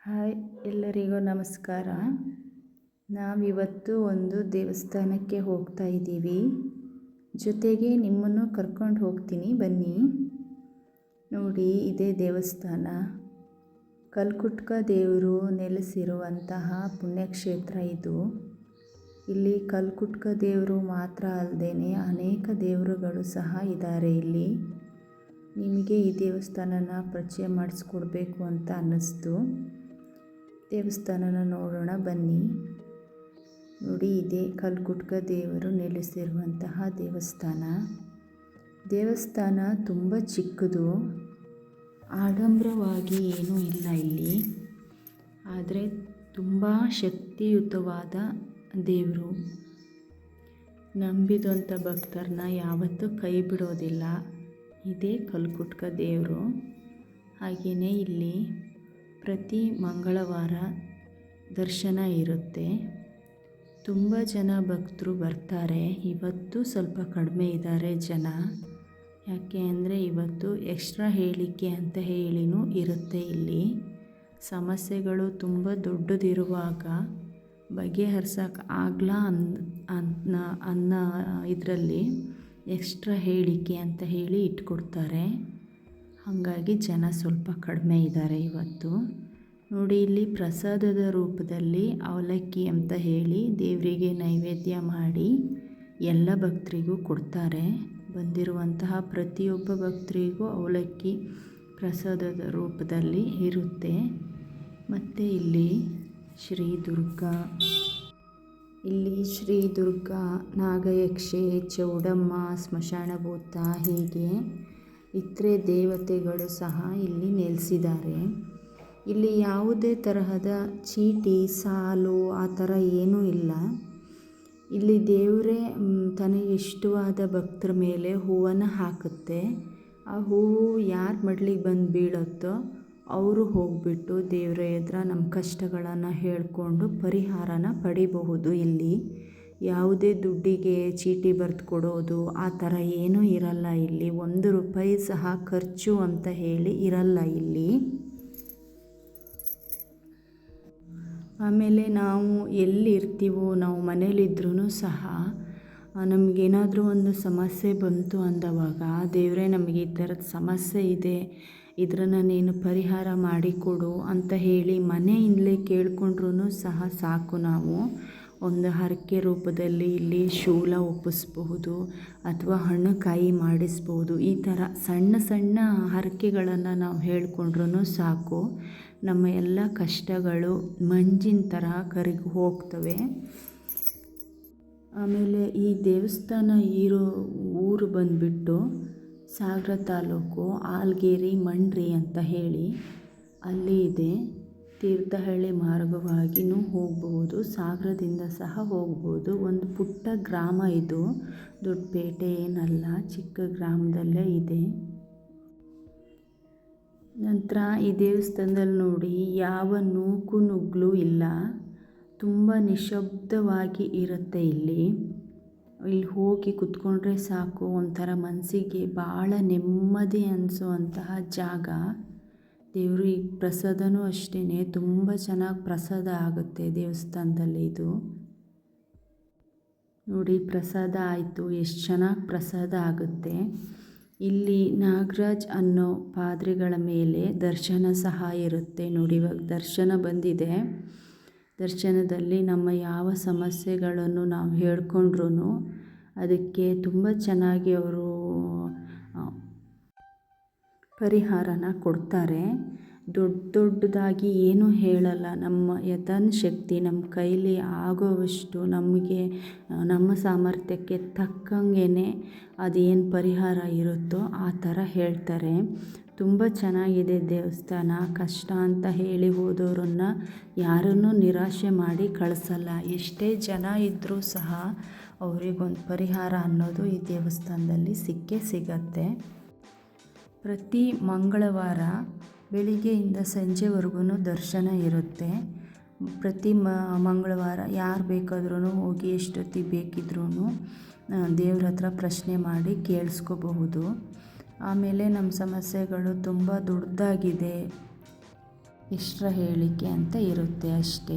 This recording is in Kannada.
ಹಾಯ್, ಎಲ್ಲರಿಗೂ ನಮಸ್ಕಾರ. ನಾವಿವತ್ತು ಒಂದು ದೇವಸ್ಥಾನಕ್ಕೆ ಹೋಗ್ತಾ ಇದ್ದೀವಿ. ಜೊತೆಗೆ ನಿಮ್ಮನ್ನು ಕರ್ಕೊಂಡು ಹೋಗ್ತೀನಿ, ಬನ್ನಿ. ನೋಡಿ, ಇದೇ ದೇವಸ್ಥಾನ. ಕಲ್ಕುಟ್ಕ ದೇವರು ನೆಲೆಸಿರುವಂತಹ ಪುಣ್ಯಕ್ಷೇತ್ರ ಇದು. ಇಲ್ಲಿ ಕಲ್ಕುಟ್ಕ ದೇವರು ಮಾತ್ರ ಅಲ್ಲದೆ ಅನೇಕ ದೇವರುಗಳು ಸಹ ಇದ್ದಾರೆ ಇಲ್ಲಿ. ನಿಮಗೆ ಈ ದೇವಸ್ಥಾನನ ಪರಿಚಯ ಮಾಡಿಸ್ಕೊಡ್ಬೇಕು ಅಂತ ಅನ್ನಿಸ್ತು. ದೇವಸ್ಥಾನನ ನೋಡೋಣ ಬನ್ನಿ. ನೋಡಿ, ಇದೇ ಕಲ್ಕುಟ್ಕ ದೇವರು ನೆಲೆಸಿರುವಂತಹ ದೇವಸ್ಥಾನ ತುಂಬ ಚಿಕ್ಕದು, ಆಡಂಬರವಾಗಿ ಏನೂ ಇಲ್ಲ ಇಲ್ಲಿ. ಆದರೆ ತುಂಬ ಶಕ್ತಿಯುತವಾದ ದೇವರು. ನಂಬಿದಂಥ ಭಕ್ತರನ್ನ ಯಾವತ್ತೂ ಕೈ ಬಿಡೋದಿಲ್ಲ. ಇದೇ ಕಲ್ಕುಟ್ಕ ದೇವರು. ಹಾಗೆಯೇ ಇಲ್ಲಿ ಪ್ರತಿ ಮಂಗಳವಾರ ದರ್ಶನ ಇರುತ್ತೆ. ತುಂಬ ಜನ ಭಕ್ತರು ಬರ್ತಾರೆ. ಇವತ್ತು ಸ್ವಲ್ಪ ಕಡಿಮೆ ಇದ್ದಾರೆ ಜನ. ಯಾಕೆ ಅಂದರೆ ಇವತ್ತು ಎಕ್ಸ್ಟ್ರಾ ಹೇಳಿಕೆ ಅಂತ ಹೇಳಿನೂ ಇರುತ್ತೆ ಇಲ್ಲಿ. ಸಮಸ್ಯೆಗಳು ತುಂಬ ದೊಡ್ಡದಿರುವಾಗ ಬಗೆಹರಿಸೋಕೆ ಆಗಲ್ಲ ಅನ್ನೋ ಇದರಲ್ಲಿ ಎಕ್ಸ್ಟ್ರಾ ಹೇಳಿಕೆ ಅಂತ ಹೇಳಿ ಇಟ್ಕೊಡ್ತಾರೆ. ಹಾಗಾಗಿ ಜನ ಸ್ವಲ್ಪ ಕಡಿಮೆ ಇದ್ದಾರೆ ಇವತ್ತು. ನೋಡಿ, ಇಲ್ಲಿ ಪ್ರಸಾದದ ರೂಪದಲ್ಲಿ ಅವಲಕ್ಕಿ ಅಂತ ಹೇಳಿ ದೇವರಿಗೆ ನೈವೇದ್ಯ ಮಾಡಿ ಎಲ್ಲ ಭಕ್ತರಿಗೂ ಕೊಡ್ತಾರೆ. ಬಂದಿರುವಂತಹ ಪ್ರತಿಯೊಬ್ಬ ಭಕ್ತರಿಗೂ ಅವಲಕ್ಕಿ ಪ್ರಸಾದದ ರೂಪದಲ್ಲಿ ಇರುತ್ತೆ. ಮತ್ತು ಇಲ್ಲಿ ಶ್ರೀ ದುರ್ಗಾ, ನಾಗಯಕ್ಷೆ, ಚೌಡಮ್ಮ, ಸ್ಮಶಾನಭೂತ, ಹೀಗೆ ಇತರೆ ದೇವತೆಗಳು ಸಹ ಇಲ್ಲಿ ನೆಲೆಸಿದ್ದಾರೆ. ಇಲ್ಲಿ ಯಾವುದೇ ತರಹದ ಚೀಟಿ, ಸಾಲು ಆ ಥರ ಏನೂ ಇಲ್ಲ. ಇಲ್ಲಿ ದೇವರೇ ತನಗೆ ಇಷ್ಟವಾದ ಭಕ್ತರ ಮೇಲೆ ಹೂವನ್ನು ಹಾಕುತ್ತೆ. ಆ ಹೂವು ಯಾರ ಮಡ್ಲಿಗೆ ಬಂದು ಬೀಳುತ್ತೋ ಅವರು ಹೋಗಿಬಿಟ್ಟು ದೇವರ ಎದುರು ನಮ್ಮ ಕಷ್ಟಗಳನ್ನು ಹೇಳಿಕೊಂಡು ಪರಿಹಾರನ ಪಡಿಬಹುದು. ಇಲ್ಲಿ ಯಾವುದೇ ದುಡ್ಡಿಗೆ ಚೀಟಿ ಬರೆದು ಕೊಡೋದು ಆ ಥರ ಏನೂ ಇರಲ್ಲ. ಇಲ್ಲಿ 1 ರೂಪಾಯಿ ಸಹ ಖರ್ಚು ಅಂತ ಹೇಳಿ ಇರಲ್ಲ ಇಲ್ಲಿ. ಆಮೇಲೆ ನಾವು ಎಲ್ಲಿರ್ತೀವೋ, ನಾವು ಮನೇಲಿದ್ರೂ ಸಹ ನಮಗೇನಾದರೂ ಒಂದು ಸಮಸ್ಯೆ ಬಂತು ಅಂದವಾಗ ದೇವರೇ ನಮಗೆ ಈ ಥರದ ಸಮಸ್ಯೆ ಇದೆ, ಇದನ್ನು ನೀನು ಪರಿಹಾರ ಮಾಡಿಕೊಡು ಅಂತ ಹೇಳಿ ಮನೆಯಿಂದಲೇ ಕೇಳ್ಕೊಂಡ್ರೂ ಸಹ ಸಾಕು. ನಾವು ಒಂದು ಹರಕೆ ರೂಪದಲ್ಲಿ ಇಲ್ಲಿ ಶೂಲ ಒಪ್ಪಿಸ್ಬಹುದು ಅಥವಾ ಹಣ್ಣು ಕಾಯಿ ಮಾಡಿಸ್ಬೋದು. ಈ ಥರ ಸಣ್ಣ ಸಣ್ಣ ಹರಕೆಗಳನ್ನು ನಾವು ಹೇಳ್ಕೊಂಡ್ರೂ ಸಾಕು. ನಮ್ಮ ಎಲ್ಲ ಕಷ್ಟಗಳು ಮಂಜಿನ ಥರ ಕರಗಿ ಹೋಗ್ತವೆ. ಆಮೇಲೆ ಈ ದೇವಸ್ಥಾನ ಇರೋ ಊರು ಬಂದುಬಿಟ್ಟು ಸಾಗರ ತಾಲೂಕು, ಆಲ್ಗೇರಿ ಮಂಡ್ರಿ ಅಂತ ಹೇಳಿ ಅಲ್ಲಿ ಇದೆ. ತೀರ್ಥಹಳ್ಳಿ ಮಾರ್ಗವಾಗಿಯೂ ಹೋಗ್ಬೋದು, ಸಾಗರದಿಂದ ಸಹ ಹೋಗ್ಬೋದು. ಒಂದು ಪುಟ್ಟ ಗ್ರಾಮ ಇದು, ದೊಡ್ಡ ಪೇಟೆ ಏನಲ್ಲ, ಚಿಕ್ಕ ಗ್ರಾಮದಲ್ಲೇ ಇದೆ. ನಂತರ ಈ ದೇವಸ್ಥಾನದಲ್ಲಿ ನೋಡಿ, ಯಾವ ನೂಕು ನುಗ್ಗಲು ಇಲ್ಲ, ತುಂಬ ನಿಶಬ್ದವಾಗಿ ಇರುತ್ತೆ ಇಲ್ಲಿ ಹೋಗಿ ಕುತ್ಕೊಂಡ್ರೆ ಸಾಕು. ಒಂಥರ ಮನಸ್ಸಿಗೆ ಭಾಳ ನೆಮ್ಮದಿ ಅನಿಸುವಂತಹ ಜಾಗ. ದೇವರು ಈ ಪ್ರಸಾದನೂ ಅಷ್ಟೇ ತುಂಬ ಚೆನ್ನಾಗಿ ಪ್ರಸಾದ ಆಗುತ್ತೆ ದೇವಸ್ಥಾನದಲ್ಲಿ. ಇದು ನೋಡಿ, ಪ್ರಸಾದ ಆಯಿತು, ಎಷ್ಟು ಚೆನ್ನಾಗಿ ಪ್ರಸಾದ ಆಗುತ್ತೆ. ಇಲ್ಲಿ ನಾಗರಾಜ್ ಅನ್ನೋ ಪಾದ್ರಿಗಳ ಮೇಲೆ ದರ್ಶನ ಸಹ ಇರುತ್ತೆ. ನೋಡಿ, ಇವಾಗ ದರ್ಶನ ಬಂದಿದೆ. ದರ್ಶನದಲ್ಲಿ ನಮ್ಮ ಯಾವ ಸಮಸ್ಯೆಗಳನ್ನು ನಾವು ಹೇಳ್ಕೊಂಡ್ರೂ ಅದಕ್ಕೆ ತುಂಬ ಚೆನ್ನಾಗಿ ಅವರು ಪರಿಹಾರನ ಕೊಡ್ತಾರೆ. ದೊಡ್ಡದಾಗಿ ಏನೂ ಹೇಳಲ್ಲ. ನಮ್ಮ ಯಥಾಶಕ್ತಿ ನಮ್ಮ ಕೈಲಿ ಆಗೋವಷ್ಟು ನಮಗೆ ನಮ್ಮ ಸಾಮರ್ಥ್ಯಕ್ಕೆ ತಕ್ಕಂಗೆ ಅದೇನು ಪರಿಹಾರ ಇರುತ್ತೋ ಆ ಥರ ಹೇಳ್ತಾರೆ. ತುಂಬ ಚೆನ್ನಾಗಿದೆ ದೇವಸ್ಥಾನ. ಕಷ್ಟ ಅಂತ ಹೇಳಿ ಹೋದವ್ರನ್ನ ಯಾರನ್ನೂ ನಿರಾಶೆ ಮಾಡಿ ಕಳಿಸಲ್ಲ. ಎಷ್ಟೇ ಜನ ಇದ್ದರೂ ಸಹ ಅವರಿಗೊಂದು ಪರಿಹಾರ ಅನ್ನೋದು ಈ ದೇವಸ್ಥಾನದಲ್ಲಿ ಸಿಕ್ಕೇ ಸಿಗತ್ತೆ. ಪ್ರತಿ ಮಂಗಳವಾರ ಬೆಳಿಗ್ಗೆಯಿಂದ ಸಂಜೆವರೆಗೂ ದರ್ಶನ ಇರುತ್ತೆ. ಪ್ರತಿ ಮಂಗಳವಾರ ಯಾರು ಬೇಕಾದ್ರೂ ಹೋಗಿ ಎಷ್ಟೊತ್ತಿಗೆ ಬೇಕಿದ್ರೂ ದೇವ್ರ ಹತ್ರ ಪ್ರಶ್ನೆ ಮಾಡಿ ಕೇಳಿಸ್ಕೋಬಹುದು. ಆಮೇಲೆ ನಮ್ಮ ಸಮಸ್ಯೆಗಳು ತುಂಬ ದೊಡ್ಡದಾಗಿದೆ, ಇಷ್ಟರ ಹೇಳಿಕೆ ಅಂತ ಇರುತ್ತೆ ಅಷ್ಟೇ.